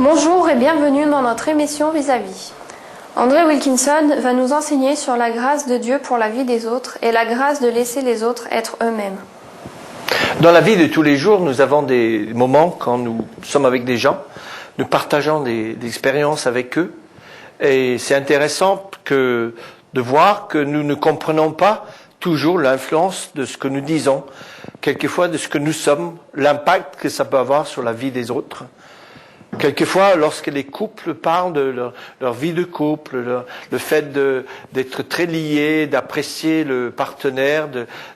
Bonjour et bienvenue dans notre émission Vis-à-vis. André Wilkinson va nous enseigner sur la grâce de Dieu pour la vie des autres et la grâce de laisser les autres être eux-mêmes. Dans la vie de tous les jours, nous avons des moments quand nous sommes avec des gens, nous partageons des expériences avec eux. Et c'est intéressant de voir que nous ne comprenons pas toujours l'influence de ce que nous disons, quelquefois de ce que nous sommes, l'impact que ça peut avoir sur la vie des autres. Quelquefois, lorsque les couples parlent de leur vie de couple, le fait d'être très liés, d'apprécier le partenaire,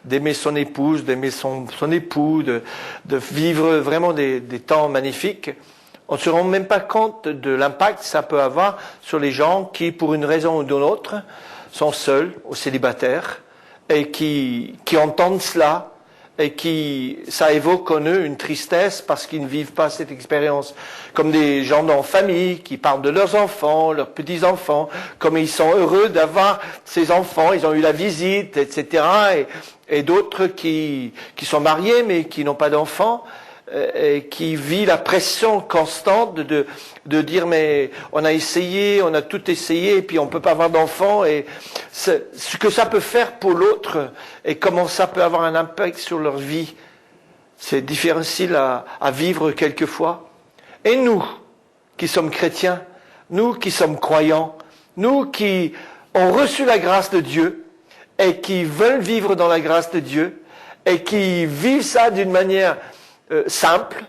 d'aimer son épouse, d'aimer son époux, de vivre vraiment des temps magnifiques, on ne se rend même pas compte de l'impact que ça peut avoir sur les gens qui, pour une raison ou d'une autre, sont seuls ou célibataires et qui entendent cela. Et ça évoque en eux une tristesse parce qu'ils ne vivent pas cette expérience. Comme des gens en famille qui parlent de leurs enfants, leurs petits-enfants, comme ils sont heureux d'avoir ces enfants, ils ont eu la visite, etc. Et d'autres qui sont mariés mais qui n'ont pas d'enfants, et qui vivent la pression constante de dire mais on a essayé, on a tout essayé et puis on peut pas avoir d'enfants et ce que ça peut faire pour l'autre et comment ça peut avoir un impact sur leur vie, c'est difficile à vivre quelquefois. Et nous qui sommes chrétiens, nous qui sommes croyants, nous qui ont reçu la grâce de Dieu et qui veulent vivre dans la grâce de Dieu et qui vivent ça d'une manière simple,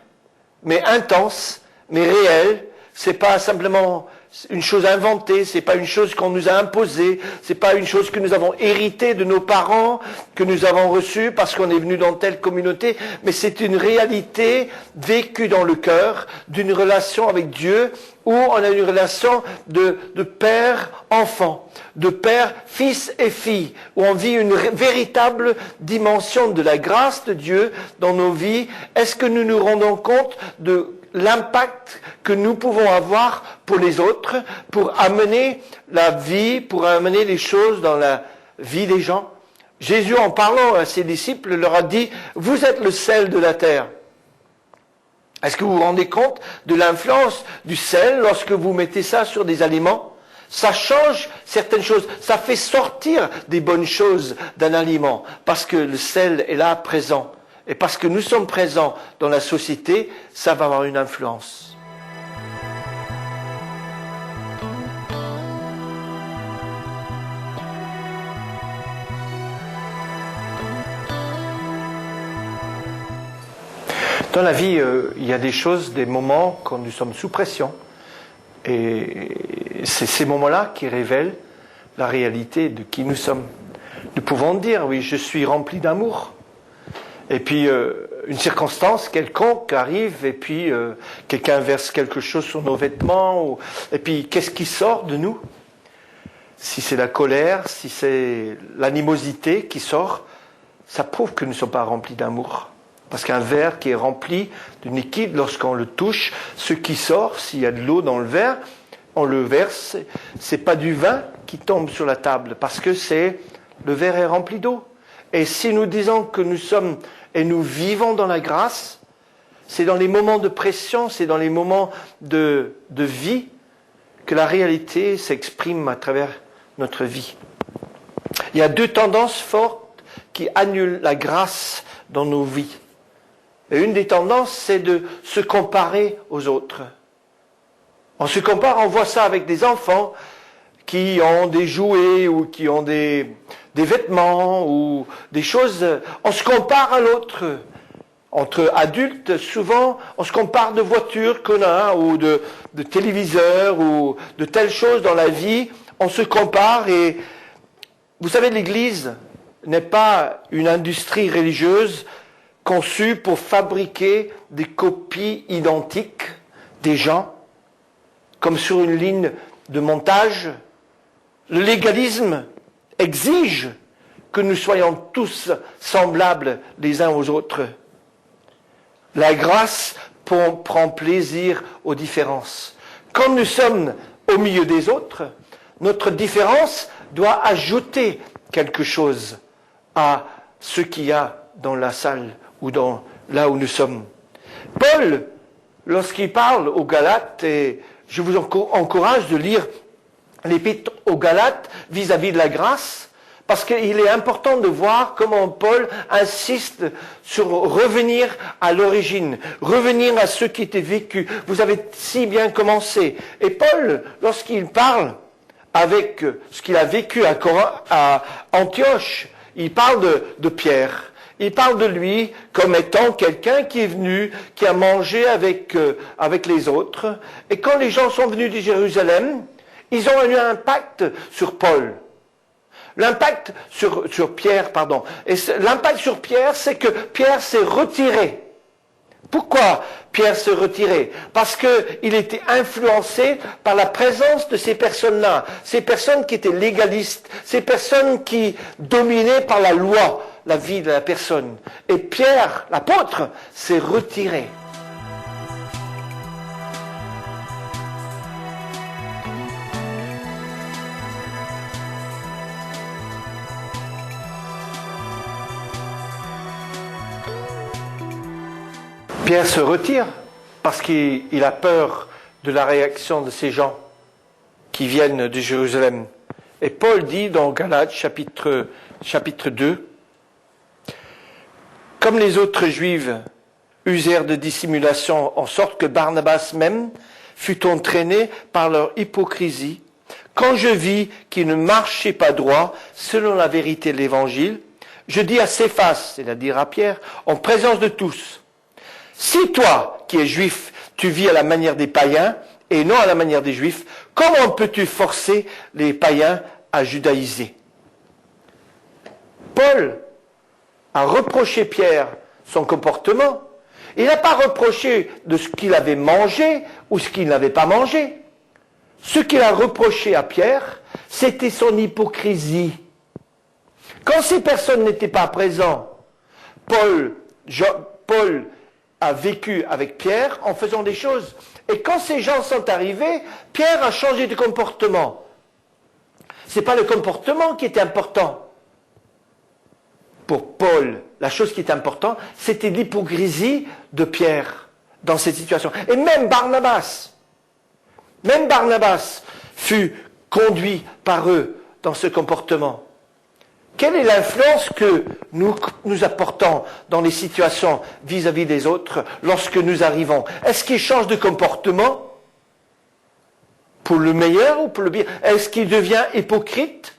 mais intense, mais réelle. C'est pas simplement une chose inventée, c'est pas une chose qu'on nous a imposée, c'est pas une chose que nous avons héritée de nos parents, que nous avons reçue parce qu'on est venu dans telle communauté, mais c'est une réalité vécue dans le cœur d'une relation avec Dieu où on a une relation de père-enfant, de père, fils et fille, où on vit une véritable dimension de la grâce de Dieu dans nos vies. Est-ce que nous nous rendons compte de l'impact que nous pouvons avoir pour les autres, pour amener la vie, pour amener les choses dans la vie des gens? Jésus, en parlant à ses disciples, leur a dit « Vous êtes le sel de la terre ». Est-ce que vous vous rendez compte de l'influence du sel lorsque vous mettez ça sur des aliments? Ça change certaines choses, ça fait sortir des bonnes choses d'un aliment, parce que le sel est là présent. Et parce que nous sommes présents dans la société, ça va avoir une influence. Dans la vie, il y a des choses, des moments quand nous sommes sous pression. Et c'est ces moments-là qui révèlent la réalité de qui nous sommes. Nous pouvons dire, oui, je suis rempli d'amour. Et puis, une circonstance quelconque arrive, et puis quelqu'un verse quelque chose sur nos vêtements, et puis qu'est-ce qui sort de nous? Si c'est la colère, si c'est l'animosité qui sort, ça prouve que nous ne sommes pas remplis d'amour. Parce qu'un verre qui est rempli de liquide, lorsqu'on le touche, ce qui sort, s'il y a de l'eau dans le verre, on le verse, c'est pas du vin qui tombe sur la table, parce que le verre est rempli d'eau. Et si nous disons que nous sommes et nous vivons dans la grâce, c'est dans les moments de pression, c'est dans les moments de vie que la réalité s'exprime à travers notre vie. Il y a deux tendances fortes qui annulent la grâce dans nos vies. Et une des tendances, c'est de se comparer aux autres. On se compare, on voit ça avec des enfants qui ont des jouets ou qui ont des vêtements ou des choses. On se compare à l'autre. Entre adultes, souvent, on se compare de voitures qu'on a ou de téléviseurs ou de telles choses dans la vie. On se compare et vous savez, l'Église n'est pas une industrie religieuse conçue pour fabriquer des copies identiques des gens, comme sur une ligne de montage. Le légalisme exige que nous soyons tous semblables les uns aux autres. La grâce prend plaisir aux différences. Quand nous sommes au milieu des autres, notre différence doit ajouter quelque chose à ce qu'il y a dans la salle ou là où nous sommes. Paul, lorsqu'il parle aux Galates, et je vous encourage de lire l'épître aux Galates vis-à-vis de la grâce, parce qu'il est important de voir comment Paul insiste sur revenir à l'origine, revenir à ce qui était vécu. Vous avez si bien commencé. Et Paul, lorsqu'il parle avec ce qu'il a vécu à Antioche, il parle de Pierre. Il parle de lui comme étant quelqu'un qui est venu, qui a mangé avec les autres. Et quand les gens sont venus de Jérusalem, ils ont eu un impact sur Paul. L'impact sur Pierre, pardon. Et l'impact sur Pierre, c'est que Pierre s'est retiré. Pourquoi Pierre s'est retiré? Parce qu'il était influencé par la présence de ces personnes-là. Ces personnes qui étaient légalistes. Ces personnes qui dominaient par la loi la vie de la personne. Et Pierre, l'apôtre, s'est retiré. Pierre se retire parce qu'il a peur de la réaction de ces gens qui viennent de Jérusalem. Et Paul dit dans Galates chapitre 2, « Comme les autres Juifs usèrent de dissimulation en sorte que Barnabas même fut entraîné par leur hypocrisie, quand je vis qu'ils ne marchaient pas droit selon la vérité de l'Évangile, je dis à Céphas, c'est-à-dire à Pierre, en présence de tous, si toi, qui es juif, tu vis à la manière des païens et non à la manière des juifs, comment peux-tu forcer les païens à judaïser? » Paul a reproché Pierre son comportement. Il n'a pas reproché de ce qu'il avait mangé ou ce qu'il n'avait pas mangé. Ce qu'il a reproché à Pierre, c'était son hypocrisie. Quand ces personnes n'étaient pas présentes, Paul a vécu avec Pierre en faisant des choses. Et quand ces gens sont arrivés, Pierre a changé de comportement. Ce n'est pas le comportement qui était important. Pour Paul, la chose qui est importante, c'était l'hypocrisie de Pierre dans cette situation. Et même Barnabas fut conduit par eux dans ce comportement. Quelle est l'influence que nous apportons dans les situations vis-à-vis des autres lorsque nous arrivons? Est-ce qu'ils changent de comportement pour le meilleur ou pour le pire? Est-ce qu'il devient hypocrite?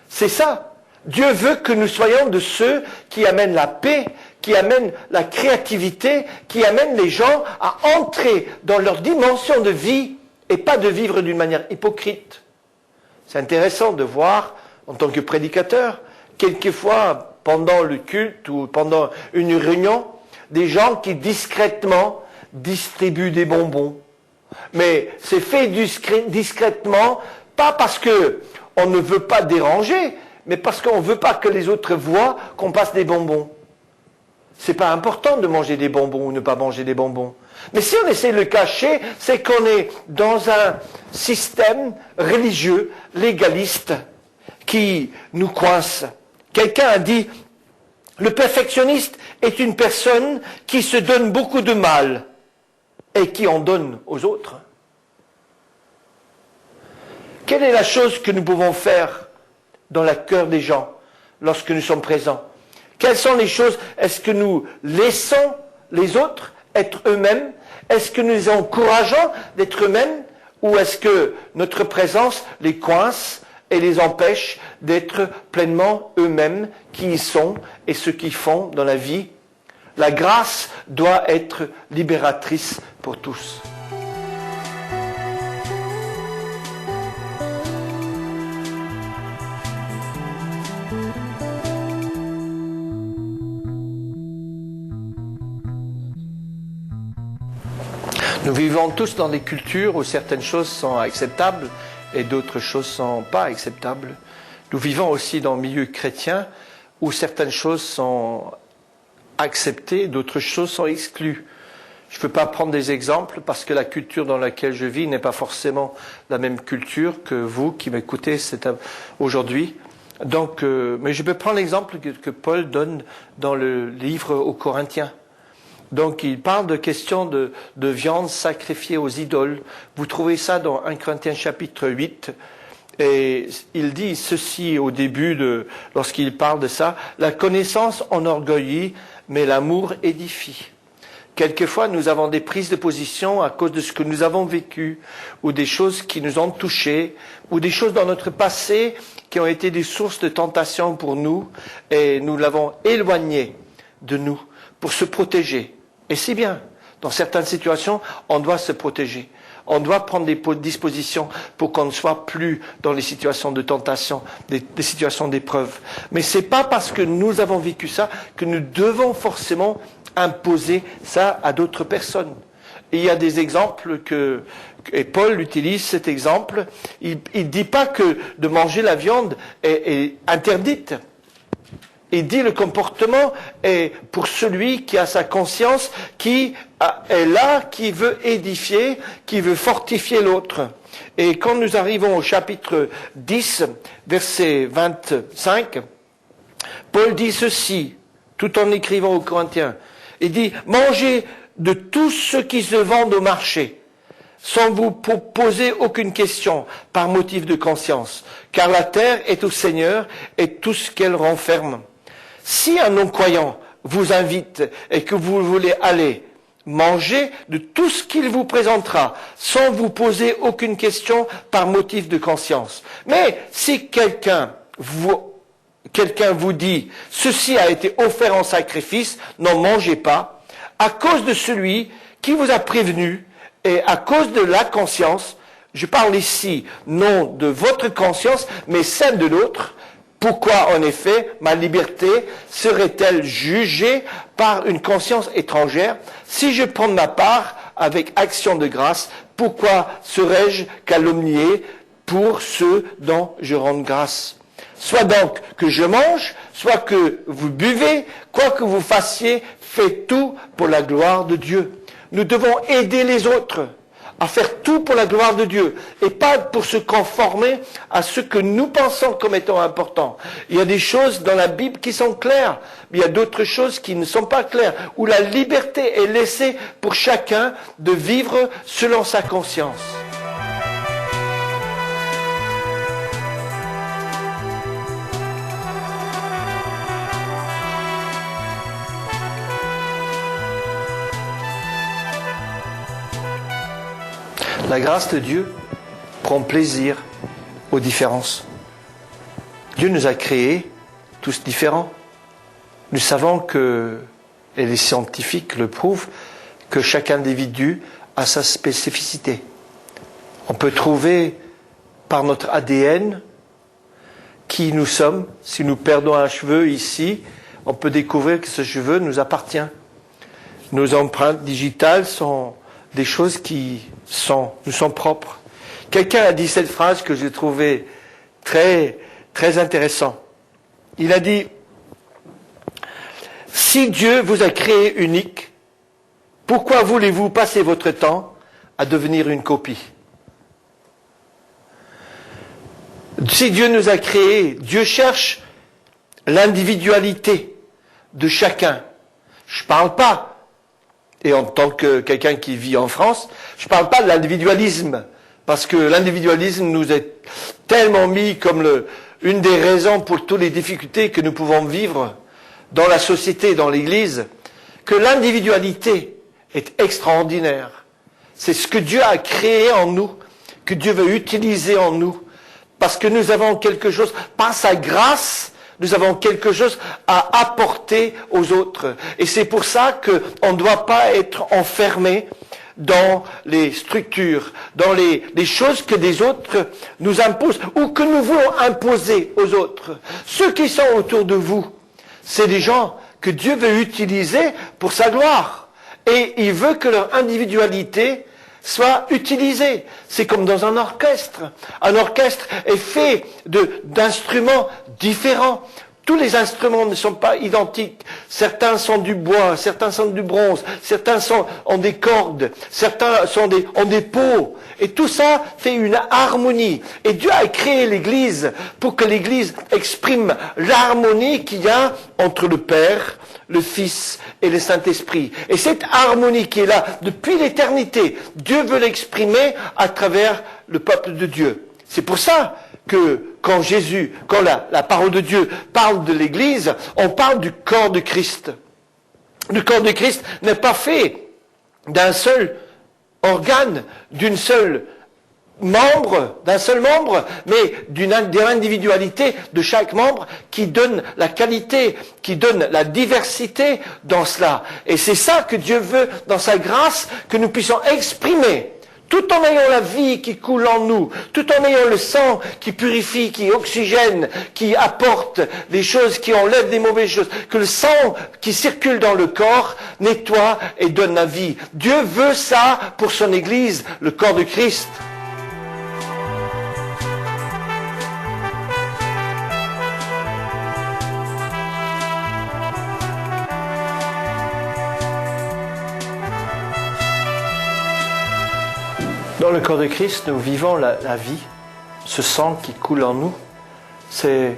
C'est ça. Dieu veut que nous soyons de ceux qui amènent la paix, qui amènent la créativité, qui amènent les gens à entrer dans leur dimension de vie et pas de vivre d'une manière hypocrite. C'est intéressant de voir, en tant que prédicateur, quelquefois pendant le culte ou pendant une réunion, des gens qui discrètement distribuent des bonbons. Mais c'est fait discrètement, pas parce qu'on ne veut pas déranger, mais parce qu'on ne veut pas que les autres voient qu'on passe des bonbons. C'est pas important de manger des bonbons ou ne pas manger des bonbons. Mais si on essaie de le cacher, c'est qu'on est dans un système religieux, légaliste, qui nous coince. Quelqu'un a dit, le perfectionniste est une personne qui se donne beaucoup de mal et qui en donne aux autres. Quelle est la chose que nous pouvons faire dans le cœur des gens lorsque nous sommes présents? Quelles sont les choses? Est-ce que nous laissons les autres être eux-mêmes? Est-ce que nous les encourageons d'être eux-mêmes? Ou est-ce que notre présence les coince et les empêche d'être pleinement eux-mêmes qui y sont et ce qu'ils font dans la vie? La grâce doit être libératrice pour tous. Nous vivons tous dans des cultures où certaines choses sont acceptables et d'autres choses ne sont pas acceptables. Nous vivons aussi dans le milieu chrétien où certaines choses sont acceptées, d'autres choses sont exclues. Je ne peux pas prendre des exemples parce que la culture dans laquelle je vis n'est pas forcément la même culture que vous qui m'écoutez aujourd'hui. Donc, mais je peux prendre l'exemple que Paul donne dans le livre aux Corinthiens. Donc il parle de questions de viande sacrifiée aux idoles. Vous trouvez ça dans 1 Corinthiens chapitre 8. Et il dit ceci au début, lorsqu'il parle de ça, « La connaissance enorgueillit, mais l'amour édifie ». Quelquefois, nous avons des prises de position à cause de ce que nous avons vécu, ou des choses qui nous ont touchés, ou des choses dans notre passé qui ont été des sources de tentation pour nous, et nous l'avons éloigné de nous pour se protéger. Et c'est bien. Dans certaines situations, on doit se protéger. On doit prendre des dispositions pour qu'on ne soit plus dans les situations de tentation, des situations d'épreuve. Mais c'est pas parce que nous avons vécu ça que nous devons forcément imposer ça à d'autres personnes. Et il y a des exemples et Paul utilise cet exemple. Il dit pas que de manger la viande est interdite. Il dit le comportement est pour celui qui a sa conscience, qui est là, qui veut édifier, qui veut fortifier l'autre. Et quand nous arrivons au chapitre 10, verset 25, Paul dit ceci, tout en écrivant aux Corinthiens. Il dit, mangez de tout ce qui se vend au marché, sans vous poser aucune question par motif de conscience, car la terre est au Seigneur et tout ce qu'elle renferme. Si un non-croyant vous invite et que vous voulez aller, mangez de tout ce qu'il vous présentera, sans vous poser aucune question par motif de conscience. Mais si quelqu'un vous dit, ceci a été offert en sacrifice, n'en mangez pas, à cause de celui qui vous a prévenu et à cause de la conscience, je parle ici non de votre conscience, mais celle de l'autre. Pourquoi, en effet, ma liberté serait-elle jugée par une conscience étrangère? Si je prends ma part avec action de grâce, pourquoi serais-je calomnié pour ceux dont je rends grâce? Soit donc que je mange, soit que vous buvez, quoi que vous fassiez, faites tout pour la gloire de Dieu. Nous devons aider les autres à faire tout pour la gloire de Dieu et pas pour se conformer à ce que nous pensons comme étant important. Il y a des choses dans la Bible qui sont claires, mais il y a d'autres choses qui ne sont pas claires, où la liberté est laissée pour chacun de vivre selon sa conscience. La grâce de Dieu prend plaisir aux différences. Dieu nous a créés tous différents. Nous savons que, et les scientifiques le prouvent, que chaque individu a sa spécificité. On peut trouver par notre ADN qui nous sommes. Si nous perdons un cheveu ici, on peut découvrir que ce cheveu nous appartient. Nos empreintes digitales sont des choses qui nous sont propres. Quelqu'un a dit cette phrase que j'ai trouvée très, très intéressante. Il a dit, si Dieu vous a créé unique, pourquoi voulez-vous passer votre temps à devenir une copie? Si Dieu nous a créés, Dieu cherche l'individualité de chacun. Je ne parle pas, et en tant que quelqu'un qui vit en France, je ne parle pas de l'individualisme, parce que l'individualisme nous est tellement mis comme une des raisons pour toutes les difficultés que nous pouvons vivre dans la société, dans l'Église, que l'individualité est extraordinaire. C'est ce que Dieu a créé en nous, que Dieu veut utiliser en nous, parce que nous avons quelque chose, par sa grâce, nous avons quelque chose à apporter aux autres. Et c'est pour ça qu'on ne doit pas être enfermé dans les structures, dans les choses que des autres nous imposent ou que nous voulons imposer aux autres. Ceux qui sont autour de vous, c'est des gens que Dieu veut utiliser pour sa gloire. Et il veut que leur individualité soit utilisée. C'est comme dans un orchestre. Un orchestre est fait d'instruments différents Tous les instruments ne sont pas identiques. Certains sont du bois, certains sont du bronze, certains ont des cordes, certains ont des peaux. Et tout ça fait une harmonie. Et Dieu a créé l'Église pour que l'Église exprime l'harmonie qu'il y a entre le Père, le Fils et le Saint-Esprit. Et cette harmonie qui est là depuis l'éternité, Dieu veut l'exprimer à travers le peuple de Dieu. C'est pour ça que quand la parole de Dieu parle de l'Église, on parle du corps de Christ. Le corps de Christ n'est pas fait d'un seul organe, d'un seul membre, mais de l'individualité de chaque membre qui donne la qualité, qui donne la diversité dans cela. Et c'est ça que Dieu veut, dans sa grâce, que nous puissions exprimer. Tout en ayant la vie qui coule en nous, tout en ayant le sang qui purifie, qui oxygène, qui apporte des choses, qui enlève des mauvaises choses, que le sang qui circule dans le corps nettoie et donne la vie. Dieu veut ça pour son Église, le corps de Christ. Dans le corps de Christ, nous vivons la vie, ce sang qui coule en nous, c'est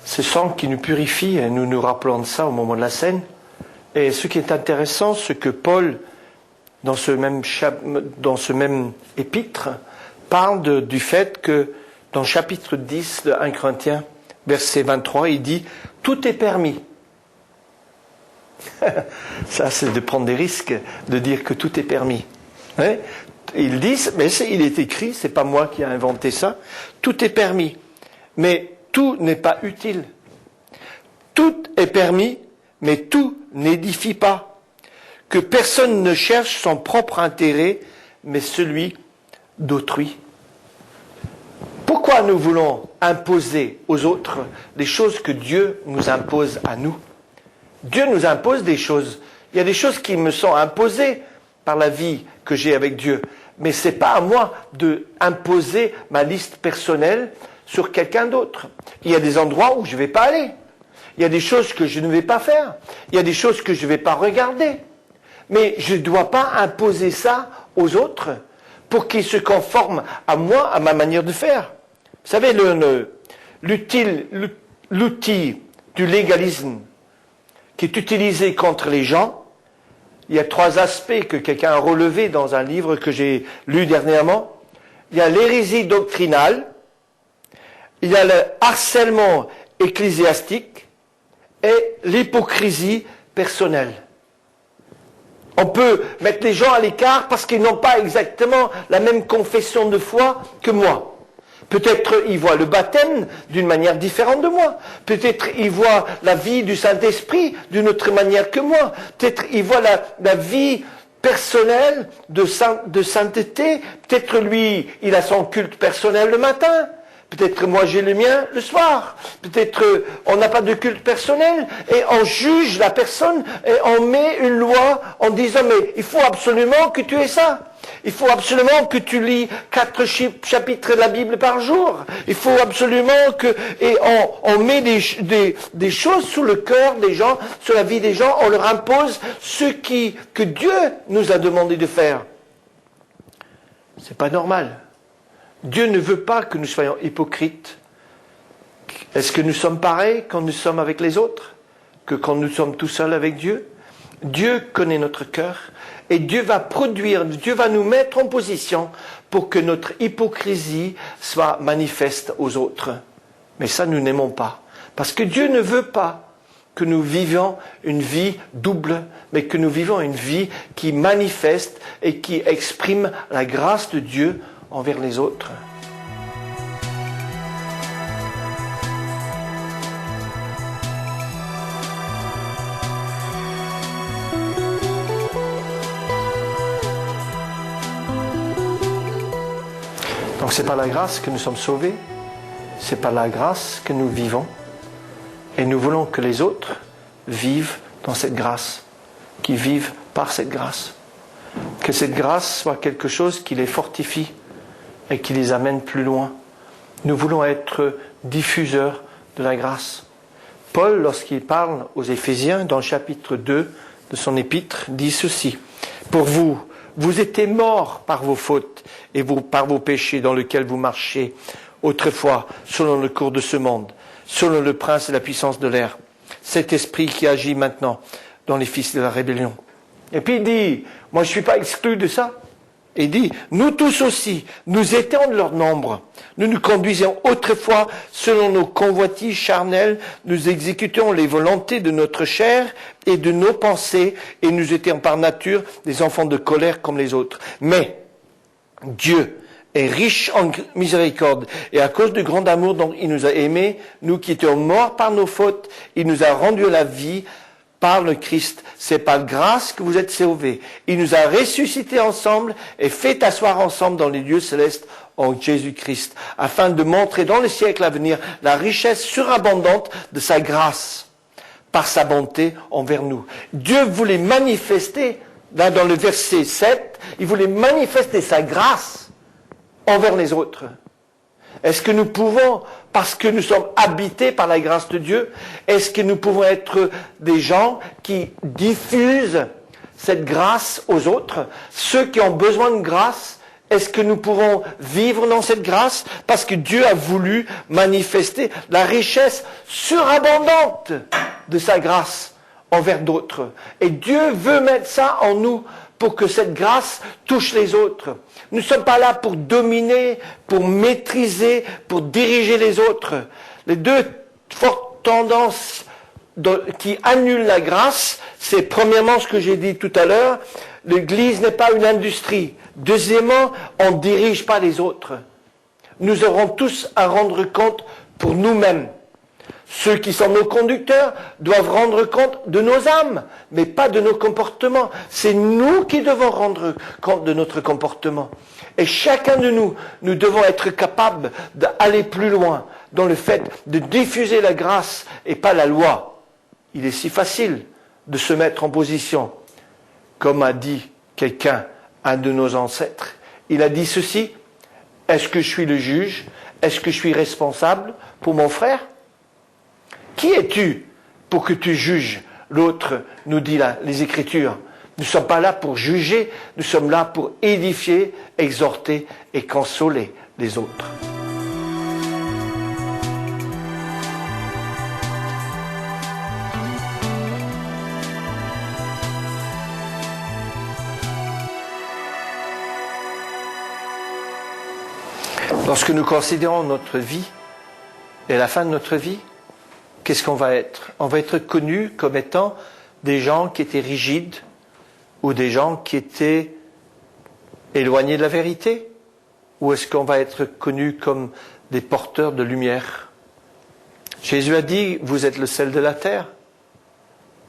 ce sang qui nous purifie, et nous nous rappelons de ça au moment de la scène. Et ce qui est intéressant, c'est que Paul, dans ce même épître, parle du fait que dans le chapitre 10 de 1 Corinthiens, verset 23, il dit « Tout est permis ». Ça, c'est de prendre des risques, de dire que tout est permis. Hein? Ils disent, mais il est écrit, c'est pas moi qui ai inventé ça, tout est permis, mais tout n'est pas utile. Tout est permis, mais tout n'édifie pas. Que personne ne cherche son propre intérêt, mais celui d'autrui. Pourquoi nous voulons imposer aux autres des choses que Dieu nous impose à nous? Dieu nous impose des choses. Il y a des choses qui me sont imposées par la vie que j'ai avec Dieu. Mais ce n'est pas à moi d'imposer ma liste personnelle sur quelqu'un d'autre. Il y a des endroits où je ne vais pas aller. Il y a des choses que je ne vais pas faire. Il y a des choses que je ne vais pas regarder. Mais je ne dois pas imposer ça aux autres pour qu'ils se conforment à moi, à ma manière de faire. Vous savez, l'outil du légalisme qui est utilisé contre les gens, il y a 3 aspects que quelqu'un a relevés dans un livre que j'ai lu dernièrement. Il y a l'hérésie doctrinale, il y a le harcèlement ecclésiastique et l'hypocrisie personnelle. On peut mettre les gens à l'écart parce qu'ils n'ont pas exactement la même confession de foi que moi. Peut-être ils voient le baptême d'une manière différente de moi. Peut-être ils voient la vie du Saint-Esprit d'une autre manière que moi. Peut-être ils voient la vie personnelle de sainteté. Peut-être lui, il a son culte personnel le matin. Peut-être moi j'ai le mien le soir. Peut-être on n'a pas de culte personnel et on juge la personne et on met une loi en disant mais il faut absolument que tu aies ça. Il faut absolument que tu lis 4 chapitres de la Bible par jour. Il faut absolument que... Et on met des choses sous le cœur des gens, sur la vie des gens. On leur impose ce que Dieu nous a demandé de faire. C'est pas normal. Dieu ne veut pas que nous soyons hypocrites. Est-ce que nous sommes pareils quand nous sommes avec les autres que quand nous sommes tout seuls avec Dieu? Dieu connaît notre cœur et Dieu va nous mettre en position pour que notre hypocrisie soit manifeste aux autres. Mais ça, nous n'aimons pas. Parce que Dieu ne veut pas que nous vivions une vie double, mais que nous vivons une vie qui manifeste et qui exprime la grâce de Dieu envers les autres. Donc c'est par la grâce que nous sommes sauvés, c'est par la grâce que nous vivons, et nous voulons que les autres vivent dans cette grâce, qui vivent par cette grâce. Que cette grâce soit quelque chose qui les fortifie et qui les amène plus loin. Nous voulons être diffuseurs de la grâce. Paul, lorsqu'il parle aux Éphésiens, dans le chapitre 2 de son épître, dit ceci. Pour vous, vous étiez morts par vos fautes et par vos péchés dans lesquels vous marchiez autrefois, selon le cours de ce monde, selon le prince et la puissance de l'air, cet esprit qui agit maintenant dans les fils de la rébellion. Et puis il dit, moi je ne suis pas exclu de ça. Il dit, nous tous aussi, nous étions de leur nombre. Nous nous conduisions autrefois selon nos convoitises charnelles, nous exécutions les volontés de notre chair et de nos pensées, et nous étions par nature des enfants de colère comme les autres. Mais Dieu est riche en miséricorde, et à cause du grand amour dont il nous a aimés, nous qui étions morts par nos fautes, il nous a rendu la vie par le Christ. C'est par grâce que vous êtes sauvés. Il nous a ressuscités ensemble et fait asseoir ensemble dans les lieux célestes en Jésus-Christ, afin de montrer dans les siècles à venir la richesse surabondante de sa grâce, par sa bonté envers nous. Dieu voulait manifester, là dans le verset 7, il voulait manifester sa grâce envers les autres. Est-ce que nous pouvons, parce que nous sommes habités par la grâce de Dieu, est-ce que nous pouvons être des gens qui diffusent cette grâce aux autres, ceux qui ont besoin de grâce? Est-ce que nous pouvons vivre dans cette grâce? Parce que Dieu a voulu manifester la richesse surabondante de sa grâce envers d'autres. Et Dieu veut mettre ça en nous pour que cette grâce touche les autres. Nous ne sommes pas là pour dominer, pour maîtriser, pour diriger les autres. Les deux fortes tendances qui annulent la grâce, c'est premièrement ce que j'ai dit tout à l'heure, l'Église n'est pas une industrie. Deuxièmement, on ne dirige pas les autres. Nous aurons tous à rendre compte pour nous-mêmes. Ceux qui sont nos conducteurs doivent rendre compte de nos âmes, mais pas de nos comportements. C'est nous qui devons rendre compte de notre comportement. Et chacun de nous, nous devons être capables d'aller plus loin dans le fait de diffuser la grâce et pas la loi. Il est si facile de se mettre en position, comme a dit quelqu'un, un de nos ancêtres. Il a dit ceci, est-ce que je suis le juge? Est-ce que je suis responsable pour mon frère? Qui es-tu pour que tu juges l'autre, nous dit les Écritures. Nous ne sommes pas là pour juger, nous sommes là pour édifier, exhorter et consoler les autres. Lorsque nous considérons notre vie et la fin de notre vie, qu'est-ce qu'on va être? On va être connus comme étant des gens qui étaient rigides ou des gens qui étaient éloignés de la vérité? Ou est-ce qu'on va être connus comme des porteurs de lumière? Jésus a dit, vous êtes le sel de la terre.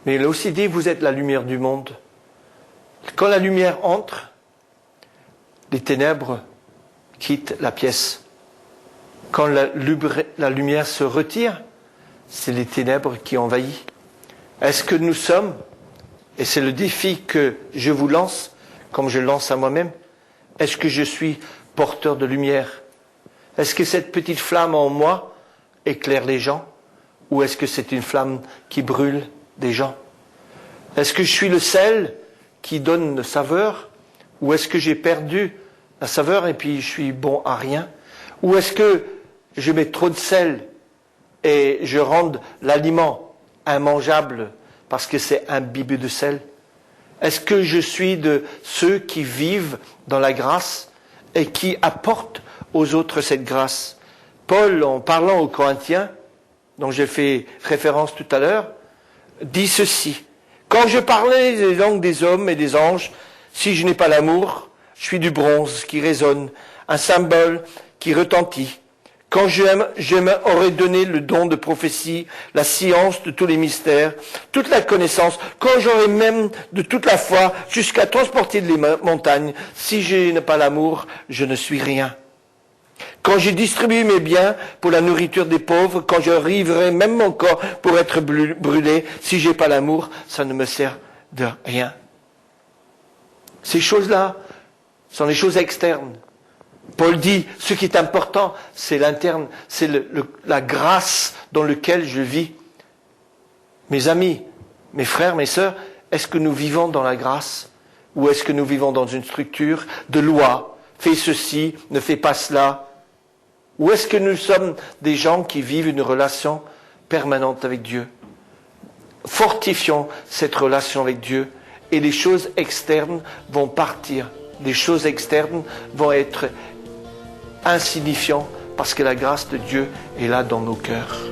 Mais il a aussi dit, vous êtes la lumière du monde. Quand la lumière entre, les ténèbres quittent la pièce. Quand la lumière se retire, c'est les ténèbres qui envahissent. Est-ce que nous sommes, et c'est le défi que je vous lance, comme je lance à moi-même, est-ce que je suis porteur de lumière? Est-ce que cette petite flamme en moi éclaire les gens? Ou est-ce que c'est une flamme qui brûle des gens? Est-ce que je suis le sel qui donne la saveur? Ou est-ce que j'ai perdu la saveur et puis je suis bon à rien? Ou est-ce que je mets trop de sel et je rende l'aliment immangeable parce que c'est imbibé de sel? Est-ce que je suis de ceux qui vivent dans la grâce et qui apportent aux autres cette grâce? Paul, en parlant aux Corinthiens, dont j'ai fait référence tout à l'heure, dit ceci. Quand je parlais les langues des hommes et des anges, si je n'ai pas l'amour, je suis du bronze qui résonne, un symbole qui retentit. Quand je m'aurais donné le don de prophétie, la science de tous les mystères, toute la connaissance, quand j'aurais même de toute la foi jusqu'à transporter les montagnes, si je n'ai pas l'amour, je ne suis rien. Quand j'ai distribué mes biens pour la nourriture des pauvres, quand j'arriverai même mon corps pour être brûlé, si j'ai pas l'amour, ça ne me sert de rien. Ces choses-là sont les choses externes. Paul dit, ce qui est important, c'est l'interne, c'est la grâce dans laquelle je vis. Mes amis, mes frères, mes sœurs, est-ce que nous vivons dans la grâce ou est-ce que nous vivons dans une structure de loi? Fais ceci, ne fais pas cela. Ou est-ce que nous sommes des gens qui vivent une relation permanente avec Dieu? Fortifions cette relation avec Dieu et les choses externes vont partir. Les choses externes vont être insignifiantes parce que la grâce de Dieu est là dans nos cœurs.